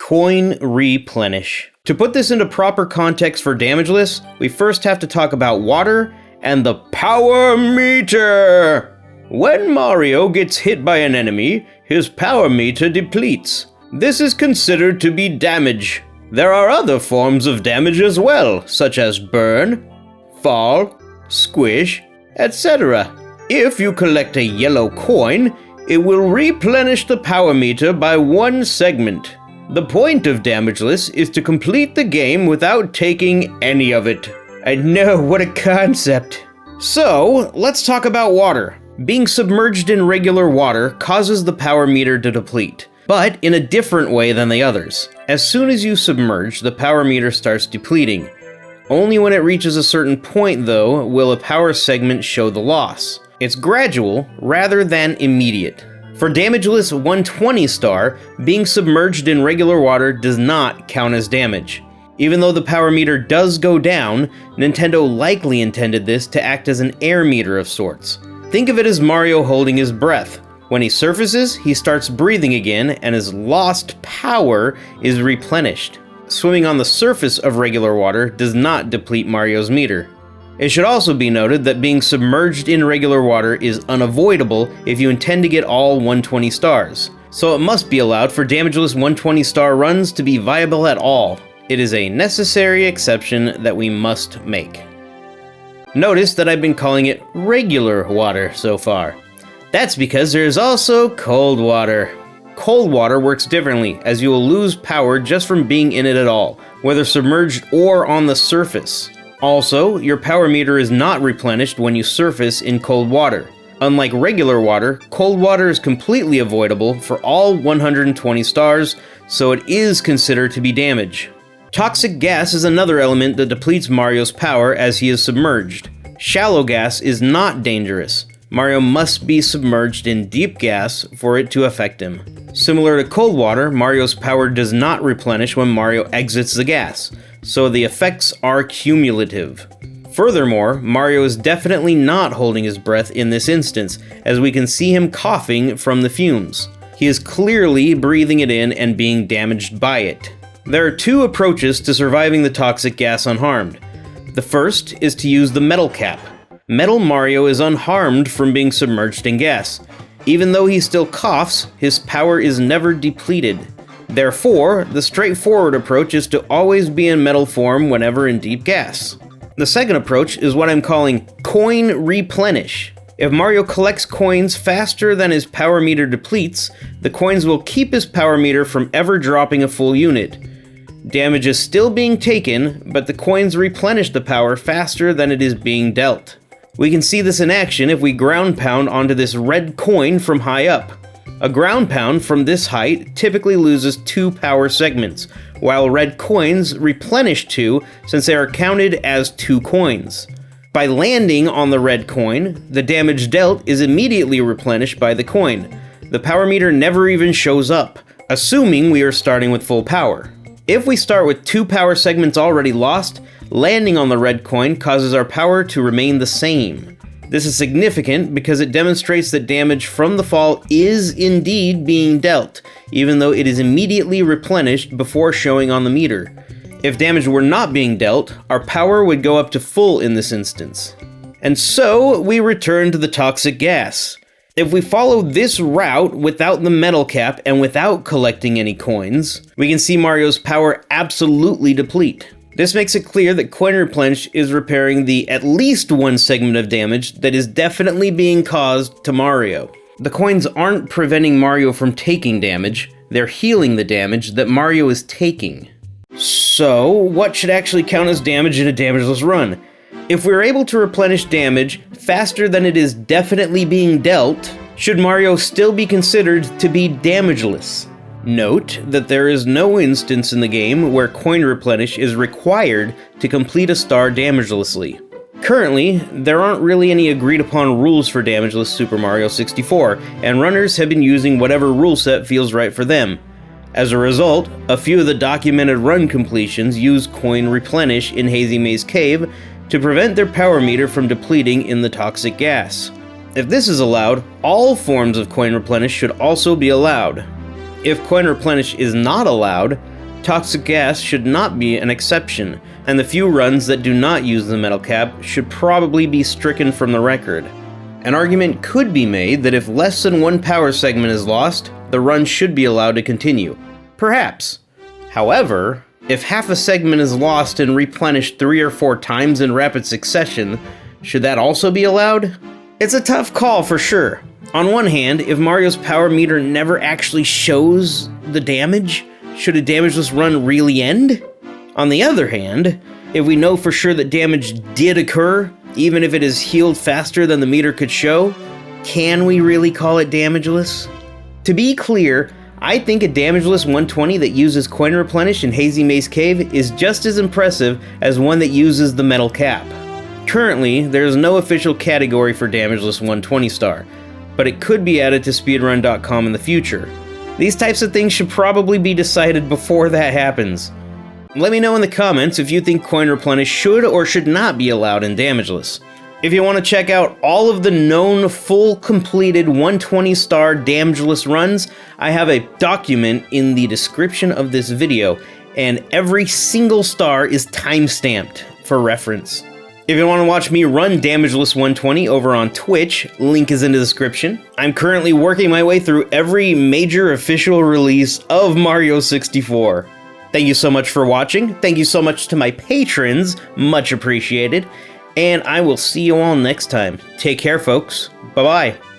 Coin Replenish. To put this into proper context for Damageless, we first have to talk about water and the power meter. When Mario gets hit by an enemy, his power meter depletes. This is considered to be damage. There are other forms of damage as well, such as burn, fall, squish, etc. If you collect a yellow coin, it will replenish the power meter by 1 segment. The point of Damageless is to complete the game without taking any of it. I know, what a concept. So, let's talk about water. Being submerged in regular water causes the power meter to deplete, but in a different way than the others. As soon as you submerge, the power meter starts depleting. Only when it reaches a certain point, though, will a power segment show the loss. It's gradual rather than immediate. For Damageless 120 star, being submerged in regular water does not count as damage. Even though the power meter does go down, Nintendo likely intended this to act as an air meter of sorts. Think of it as Mario holding his breath. When he surfaces, he starts breathing again, and his lost power is replenished. Swimming on the surface of regular water does not deplete Mario's meter. It should also be noted that being submerged in regular water is unavoidable if you intend to get all 120 stars, so it must be allowed for Damageless 120 star runs to be viable at all. It is a necessary exception that we must make. Notice that I've been calling it regular water so far. That's because there is also cold water. Cold water works differently, as you will lose power just from being in it at all, whether submerged or on the surface. Also, your power meter is not replenished when you surface in cold water. Unlike regular water, cold water is completely avoidable for all 120 stars, so it is considered to be damage. Toxic gas is another element that depletes Mario's power as he is submerged. Shallow gas is not dangerous. Mario must be submerged in deep gas for it to affect him. Similar to cold water, Mario's power does not replenish when Mario exits the gas, so the effects are cumulative. Furthermore, Mario is definitely not holding his breath in this instance, as we can see him coughing from the fumes. He is clearly breathing it in and being damaged by it. There are 2 approaches to surviving the toxic gas unharmed. The first is to use the metal cap. Metal Mario is unharmed from being submerged in gas. Even though he still coughs, his power is never depleted. Therefore, the straightforward approach is to always be in metal form whenever in deep gas. The second approach is what I'm calling Coin Replenish. If Mario collects coins faster than his power meter depletes, the coins will keep his power meter from ever dropping a full unit. Damage is still being taken, but the coins replenish the power faster than it is being dealt. We can see this in action if we ground pound onto this red coin from high up. A ground pound from this height typically loses 2 power segments, while red coins replenish 2 since they are counted as 2 coins. By landing on the red coin, the damage dealt is immediately replenished by the coin. The power meter never even shows up, assuming we are starting with full power. If we start with 2 power segments already lost, landing on the red coin causes our power to remain the same. This is significant because it demonstrates that damage from the fall is indeed being dealt, even though it is immediately replenished before showing on the meter. If damage were not being dealt, our power would go up to full in this instance. And so, we return to the toxic gas. If we follow this route without the metal cap and without collecting any coins, we can see Mario's power absolutely deplete. This makes it clear that Coin Replenish is repairing the at least 1 segment of damage that is definitely being caused to Mario. The coins aren't preventing Mario from taking damage, they're healing the damage that Mario is taking. So, what should actually count as damage in a damageless run? If we're able to replenish damage faster than it is definitely being dealt, should Mario still be considered to be damageless? Note that there is no instance in the game where Coin Replenish is required to complete a star damagelessly. Currently, there aren't really any agreed upon rules for damageless Super Mario 64, and runners have been using whatever rule set feels right for them. As a result, a few of the documented run completions use Coin Replenish in Hazy Maze Cave to prevent their power meter from depleting in the toxic gas. If this is allowed, all forms of Coin Replenish should also be allowed. If Coin Replenish is not allowed, toxic gas should not be an exception, and the few runs that do not use the metal cap should probably be stricken from the record. An argument could be made that if less than one power segment is lost, the run should be allowed to continue. Perhaps. However, if half a segment is lost and replenished 3 or 4 times in rapid succession, should that also be allowed? It's a tough call for sure. On one hand, if Mario's power meter never actually shows the damage, should a damageless run really end? On the other hand, if we know for sure that damage did occur, even if it is healed faster than the meter could show, can we really call it damageless? To be clear, I think a damageless 120 that uses Coin Replenish in Hazy Maze Cave is just as impressive as one that uses the metal cap. Currently, there is no official category for damageless 120 star, but it could be added to speedrun.com in the future. These types of things should probably be decided before that happens. Let me know in the comments if you think Coin Replenish should or should not be allowed in damageless. If you want to check out all of the known full completed 120 star damageless runs, I have a document in the description of this video, and every single star is timestamped for reference. If you want to watch me run Damageless 120 over on Twitch, link is in the description. I'm currently working my way through every major official release of Mario 64. Thank you so much for watching. Thank you so much to my patrons, much appreciated. And I will see you all next time. Take care, folks. Bye-bye.